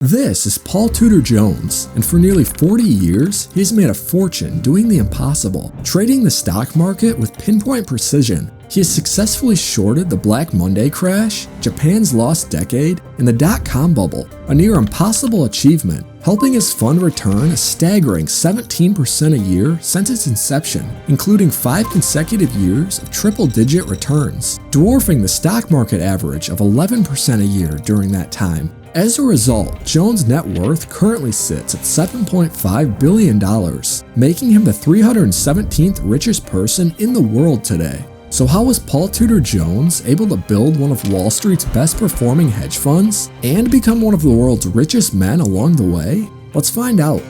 This is Paul Tudor Jones, and for nearly 40 years, he's made a fortune doing the impossible, trading the stock market with pinpoint precision. He has successfully shorted the Black Monday crash, Japan's lost decade, and the dot-com bubble, a near impossible achievement, helping his fund return a staggering 17% a year since its inception, including 5 consecutive years of triple-digit returns, dwarfing the stock market average of 11% a year during that time. As a result, Jones' net worth currently sits at $7.5 billion, making him the 317th richest person in the world today. So how was Paul Tudor Jones able to build one of Wall Street's best performing hedge funds and become one of the world's richest men along the way? Let's find out.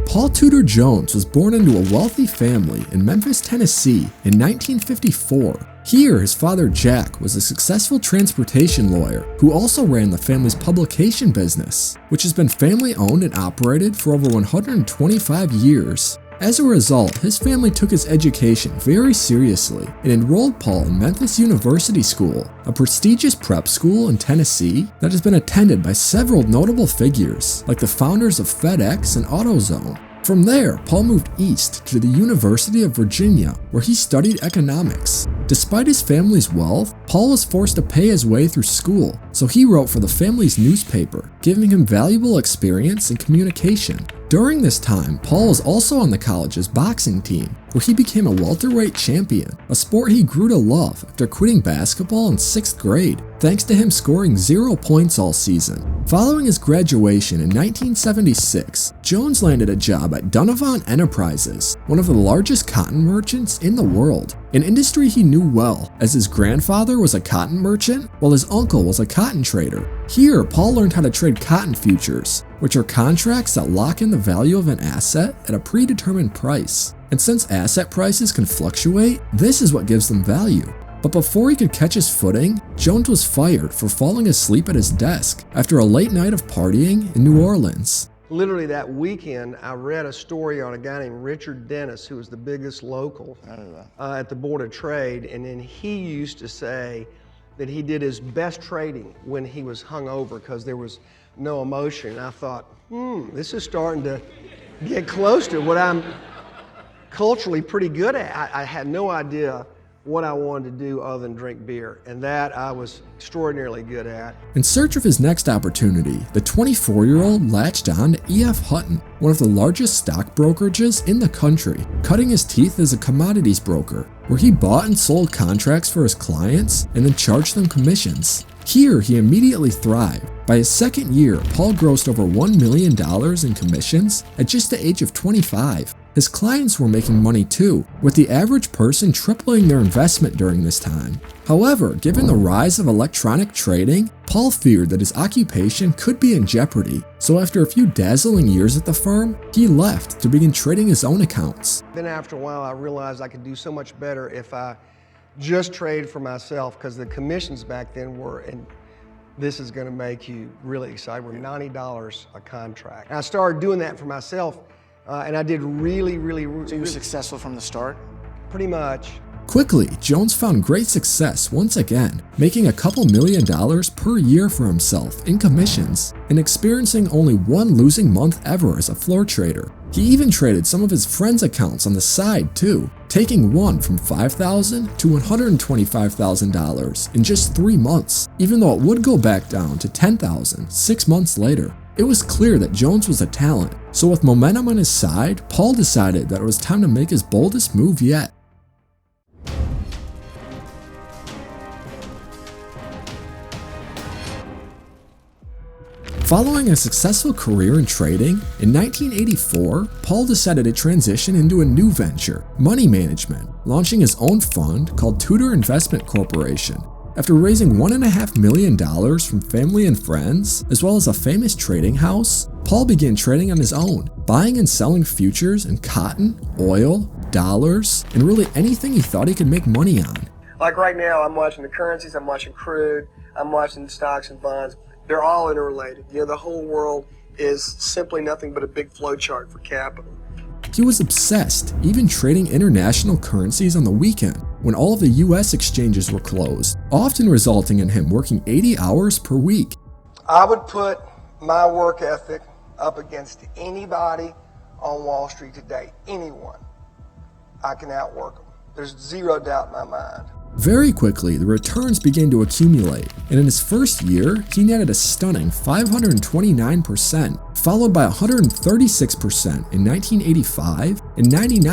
Paul Tudor Jones was born into a wealthy family in Memphis, Tennessee in 1954. Here, his father Jack was a successful transportation lawyer who also ran the family's publication business, which has been family owned and operated for over 125 years. As a result, his family took his education very seriously and enrolled Paul in Memphis University School, a prestigious prep school in Tennessee that has been attended by several notable figures, like the founders of FedEx and AutoZone. From there, Paul moved east to the University of Virginia, where he studied economics. Despite his family's wealth, Paul was forced to pay his way through school, so he wrote for the family's newspaper, giving him valuable experience in communication. During this time, Paul was also on the college's boxing team, where he became a welterweight champion, a sport he grew to love after quitting basketball in 6th grade, thanks to him scoring 0 points all season. Following his graduation in 1976, Jones landed a job at Donovan Enterprises, one of the largest cotton merchants in the world, an industry he knew well, as his grandfather was a cotton merchant while his uncle was a cotton trader. Here, Paul learned how to trade cotton futures, which are contracts that lock in the value of an asset at a predetermined price. And since asset prices can fluctuate, this is what gives them value. But before he could catch his footing, Jones was fired for falling asleep at his desk after a late night of partying in New Orleans. Literally that weekend, I read a story on a guy named Richard Dennis, who was the biggest local at the Board of Trade, and then he used to say that he did his best trading when he was hungover because there was no emotion. And I thought, this is starting to get close to what I'm culturally pretty good at. I had no idea what I wanted to do other than drink beer, and that I was extraordinarily good at. In search of his next opportunity, the 24-year-old latched on to E.F. Hutton, one of the largest stock brokerages in the country, cutting his teeth as a commodities broker, where he bought and sold contracts for his clients and then charged them commissions. Here, he immediately thrived. By his second year, Paul grossed over $1 million in commissions at just the age of 25. His clients were making money too, with the average person tripling their investment during this time. However, given the rise of electronic trading, Paul feared that his occupation could be in jeopardy, so after a few dazzling years at the firm, he left to begin trading his own accounts. Then after a while, I realized I could do so much better if I just traded for myself, because the commissions back then were, and this is going to make you really excited, were $90 a contract. And I started doing that for myself. And I did really. So you were successful from the start? Pretty much. Quickly, Jones found great success once again, making a couple $1 million per year for himself in commissions, and experiencing only one losing month ever as a floor trader. He even traded some of his friends' accounts on the side too, taking one from $5,000 to $125,000 in just 3 months, even though it would go back down to $10,000 6 months later. It was clear that Jones was a talent, so with momentum on his side, Paul decided that it was time to make his boldest move yet. Following a successful career in trading, in 1984, Paul decided to transition into a new venture, money management, launching his own fund called Tudor Investment Corporation. After raising $1.5 million from family and friends, as well as a famous trading house, Paul began trading on his own, buying and selling futures in cotton, oil, dollars, and really anything he thought he could make money on. Like right now, I'm watching the currencies, I'm watching crude, I'm watching stocks and bonds. They're all interrelated. The whole world is simply nothing but a big flow chart for capital. He was obsessed, even trading international currencies on the weekend when all of the US exchanges were closed, often resulting in him working 80 hours per week. I would put my work ethic up against anybody on Wall Street today, anyone. I can outwork them. There's zero doubt in my mind. Very quickly, the returns began to accumulate, and in his first year, he netted a stunning 529%, followed by 136% in 1985 and 99%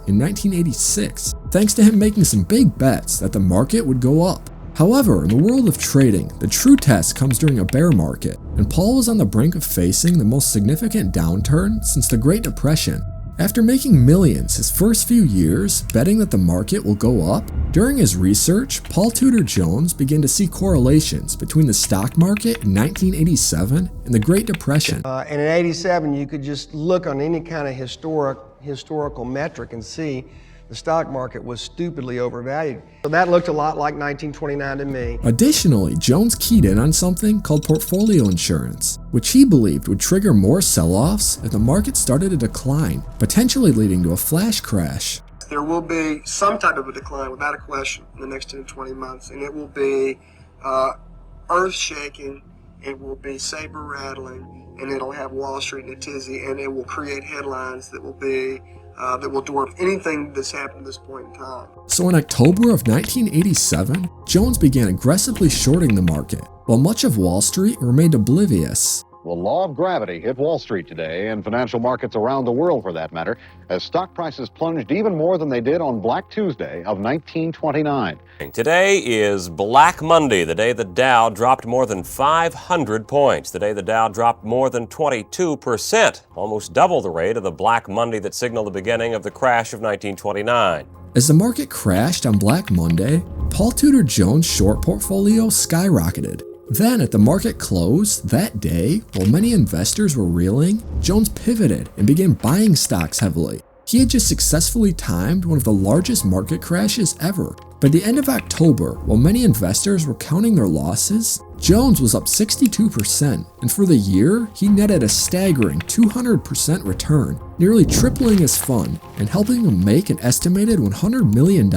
in 1986, thanks to him making some big bets that the market would go up. However, in the world of trading, the true test comes during a bear market, and Paul was on the brink of facing the most significant downturn since the Great Depression. After making millions his first few years betting that the market will go up, during his research, Paul Tudor Jones began to see correlations between the stock market in 1987 and the Great Depression. And in 87, you could just look on any kind of historical metric and see the stock market was stupidly overvalued. So that looked a lot like 1929 to me. Additionally, Jones keyed in on something called portfolio insurance, which he believed would trigger more sell-offs if the market started to decline, potentially leading to a flash crash. There will be some type of a decline, without a question, in the next 10 to 20 months, and it will be earth-shaking, it will be saber-rattling, and it'll have Wall Street in a tizzy, and it will create headlines that will dwarf anything that's happened at this point in time. So in October of 1987, Jones began aggressively shorting the market, while much of Wall Street remained oblivious. The law of gravity hit Wall Street today, and financial markets around the world for that matter, as stock prices plunged even more than they did on Black Tuesday of 1929. Today is Black Monday, the day the Dow dropped more than 500 points. The day the Dow dropped more than 22%, almost double the rate of the Black Monday that signaled the beginning of the crash of 1929. As the market crashed on Black Monday, Paul Tudor Jones' short portfolio skyrocketed. Then, at the market close that day, while many investors were reeling, Jones pivoted and began buying stocks heavily. He had just successfully timed one of the largest market crashes ever. By the end of October, while many investors were counting their losses, Jones was up 62%, and for the year, he netted a staggering 200% return, nearly tripling his fund and helping him make an estimated $100 million.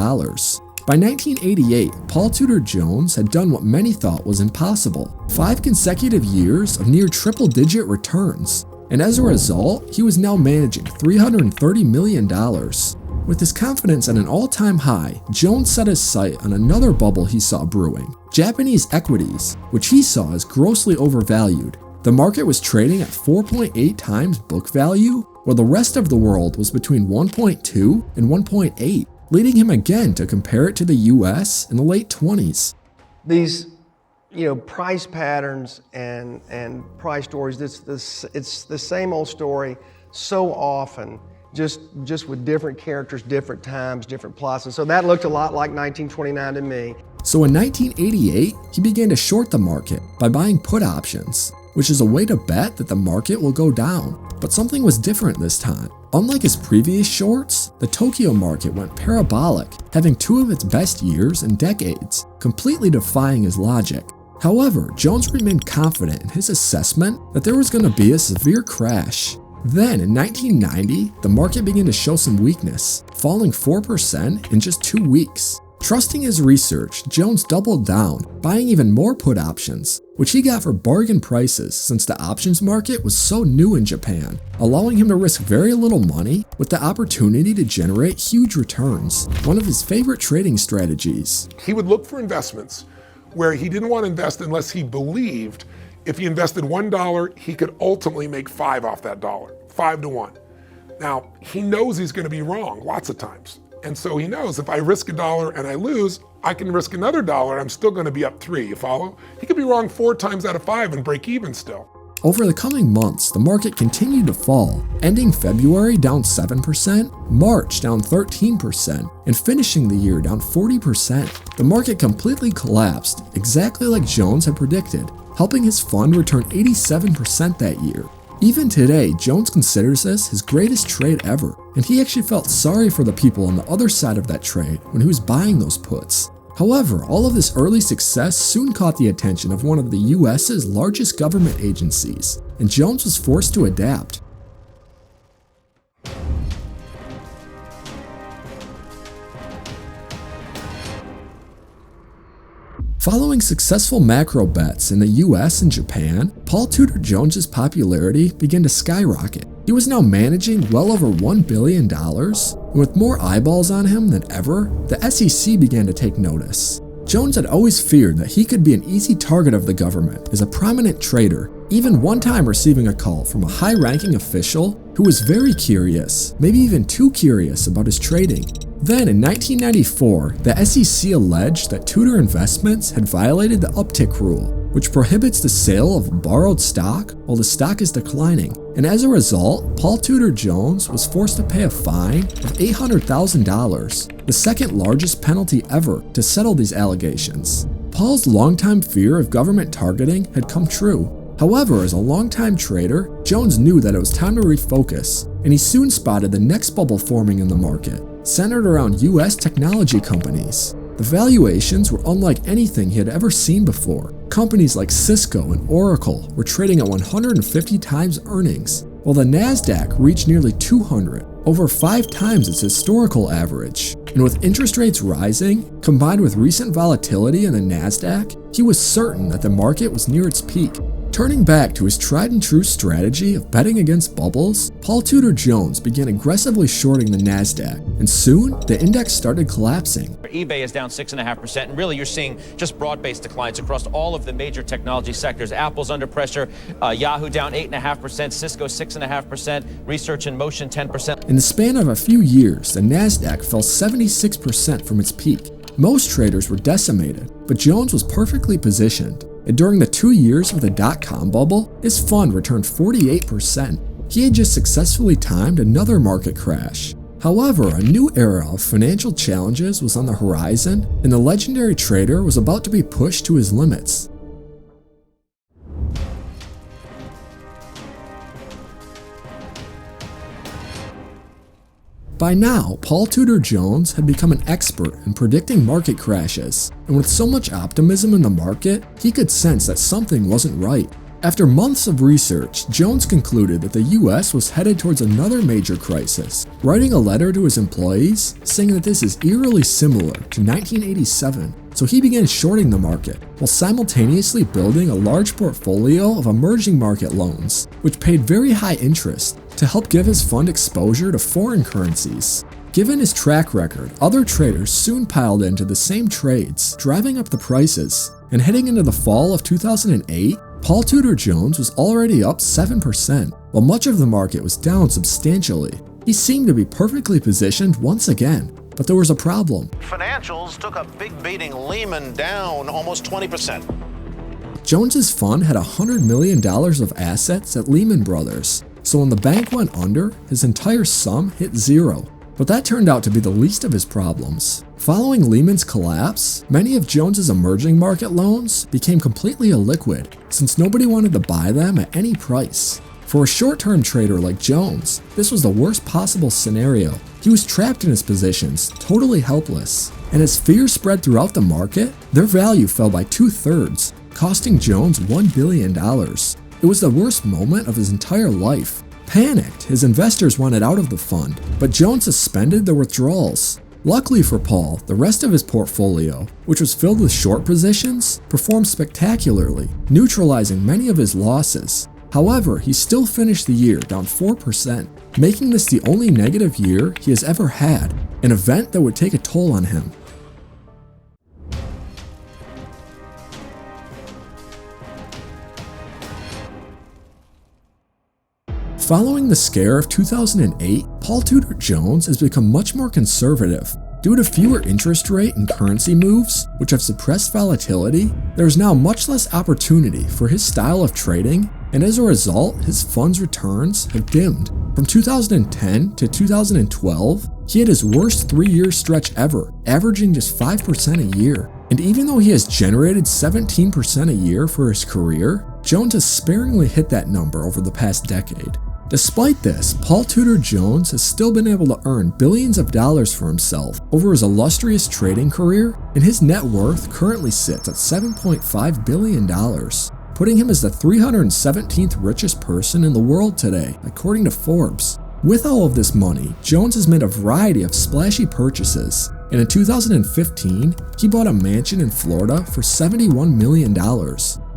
By 1988, Paul Tudor Jones had done what many thought was impossible: 5 consecutive years of near triple-digit returns. And as a result, he was now managing $330 million. With his confidence at an all-time high, Jones set his sight on another bubble he saw brewing: Japanese equities, which he saw as grossly overvalued. The market was trading at 4.8 times book value, while the rest of the world was between 1.2 and 1.8. Leading him again to compare it to the US in the late 20s. These, price patterns and price stories, it's the same old story so often, just with different characters, different times, different plots. And so that looked a lot like 1929 to me. So in 1988, he began to short the market by buying put options, which is a way to bet that the market will go down. But something was different this time. Unlike his previous shorts, the Tokyo market went parabolic, having 2 of its best years in decades, completely defying his logic. However, Jones remained confident in his assessment that there was going to be a severe crash. Then, in 1990, the market began to show some weakness, falling 4% in just 2 weeks. Trusting his research, Jones doubled down, buying even more put options, which he got for bargain prices since the options market was so new in Japan, allowing him to risk very little money with the opportunity to generate huge returns, one of his favorite trading strategies. He would look for investments where he didn't want to invest unless he believed if he invested $1, he could ultimately make 5 off that dollar, 5 to 1. Now, he knows he's going to be wrong lots of times. And so he knows if I risk $1 and I lose, I can risk another $1, I'm still going to be up 3, you follow? He could be wrong 4 times out of 5 and break even still. Over the coming months, the market continued to fall, ending February down 7%, March down 13%, and finishing the year down 40%. The market completely collapsed, exactly like Jones had predicted, helping his fund return 87% that year. Even today, Jones considers this his greatest trade ever, and he actually felt sorry for the people on the other side of that trade when he was buying those puts. However, all of this early success soon caught the attention of one of the US's largest government agencies, and Jones was forced to adapt. Following successful macro bets in the US and Japan, Paul Tudor Jones's popularity began to skyrocket. He was now managing well over $1 billion, and with more eyeballs on him than ever, the SEC began to take notice. Jones had always feared that he could be an easy target of the government as a prominent trader, even one time receiving a call from a high-ranking official who was very curious, maybe even too curious about his trading. Then in 1994, the SEC alleged that Tudor Investments had violated the uptick rule, which prohibits the sale of borrowed stock while the stock is declining. And as a result, Paul Tudor Jones was forced to pay a fine of $800,000, the second largest penalty ever to settle these allegations. Paul's longtime fear of government targeting had come true. However, as a longtime trader, Jones knew that it was time to refocus, and he soon spotted the next bubble forming in the market, centered around US technology companies. The valuations were unlike anything he had ever seen before. Companies like Cisco and Oracle were trading at 150 times earnings, while the NASDAQ reached nearly 200, over 5 times its historical average. And with interest rates rising, combined with recent volatility in the NASDAQ, he was certain that the market was near its peak. Turning back to his tried and true strategy of betting against bubbles, Paul Tudor Jones began aggressively shorting the NASDAQ, and soon the index started collapsing. eBay is down 6.5%, and really you're seeing just broad-based declines across all of the major technology sectors. Apple's under pressure, Yahoo down 8.5%, Cisco 6.5%, Research in Motion 10%. In the span of a few years, the NASDAQ fell 76% from its peak. Most traders were decimated, but Jones was perfectly positioned. And during the 2 years of the dot-com bubble, his fund returned 48%. He had just successfully timed another market crash. However, a new era of financial challenges was on the horizon, and the legendary trader was about to be pushed to his limits. By now, Paul Tudor Jones had become an expert in predicting market crashes, and with so much optimism in the market, he could sense that something wasn't right. After months of research, Jones concluded that the US was headed towards another major crisis, writing a letter to his employees saying that this is eerily similar to 1987. So he began shorting the market, while simultaneously building a large portfolio of emerging market loans, which paid very high interest to help give his fund exposure to foreign currencies. Given his track record, other traders soon piled into the same trades, driving up the prices. And heading into the fall of 2008, Paul Tudor Jones was already up 7%, while much of the market was down substantially. He seemed to be perfectly positioned once again. But there was a problem. Financials took a big beating, Lehman down almost 20%. Jones's fund had $100 million of assets at Lehman Brothers, so when the bank went under, his entire sum hit zero. But that turned out to be the least of his problems. Following Lehman's collapse, many of Jones's emerging market loans became completely illiquid, since nobody wanted to buy them at any price. For a short-term trader like Jones, this was the worst possible scenario. He was trapped in his positions, totally helpless. And as fear spread throughout the market, their value fell by 2/3, costing Jones $1 billion. It was the worst moment of his entire life. Panicked, his investors wanted out of the fund, but Jones suspended their withdrawals. Luckily for Paul, the rest of his portfolio, which was filled with short positions, performed spectacularly, neutralizing many of his losses. However, he still finished the year down 4%, making this the only negative year he has ever had, an event that would take a toll on him. Following the scare of 2008, Paul Tudor Jones has become much more conservative. Due to fewer interest rate and currency moves, which have suppressed volatility, there is now much less opportunity for his style of trading, and as a result, his fund's returns have dimmed. From 2010 to 2012, he had his worst 3-year stretch ever, averaging just 5% a year. And even though he has generated 17% a year for his career, Jones has sparingly hit that number over the past decade. Despite this, Paul Tudor Jones has still been able to earn billions of dollars for himself over his illustrious trading career, and his net worth currently sits at $7.5 billion, putting him as the 317th richest person in the world today, according to Forbes. With all of this money, Jones has made a variety of splashy purchases, and in 2015, he bought a mansion in Florida for $71 million.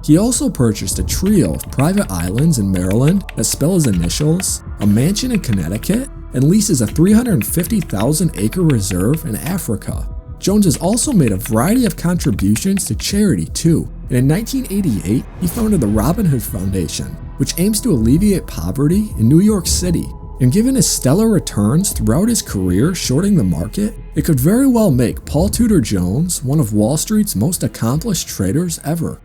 He also purchased a trio of private islands in Maryland that spell his initials, a mansion in Connecticut, and leases a 350,000-acre reserve in Africa. Jones has also made a variety of contributions to charity too, and in 1988, he founded the Robin Hood Foundation, which aims to alleviate poverty in New York City. And given his stellar returns throughout his career shorting the market, it could very well make Paul Tudor Jones one of Wall Street's most accomplished traders ever.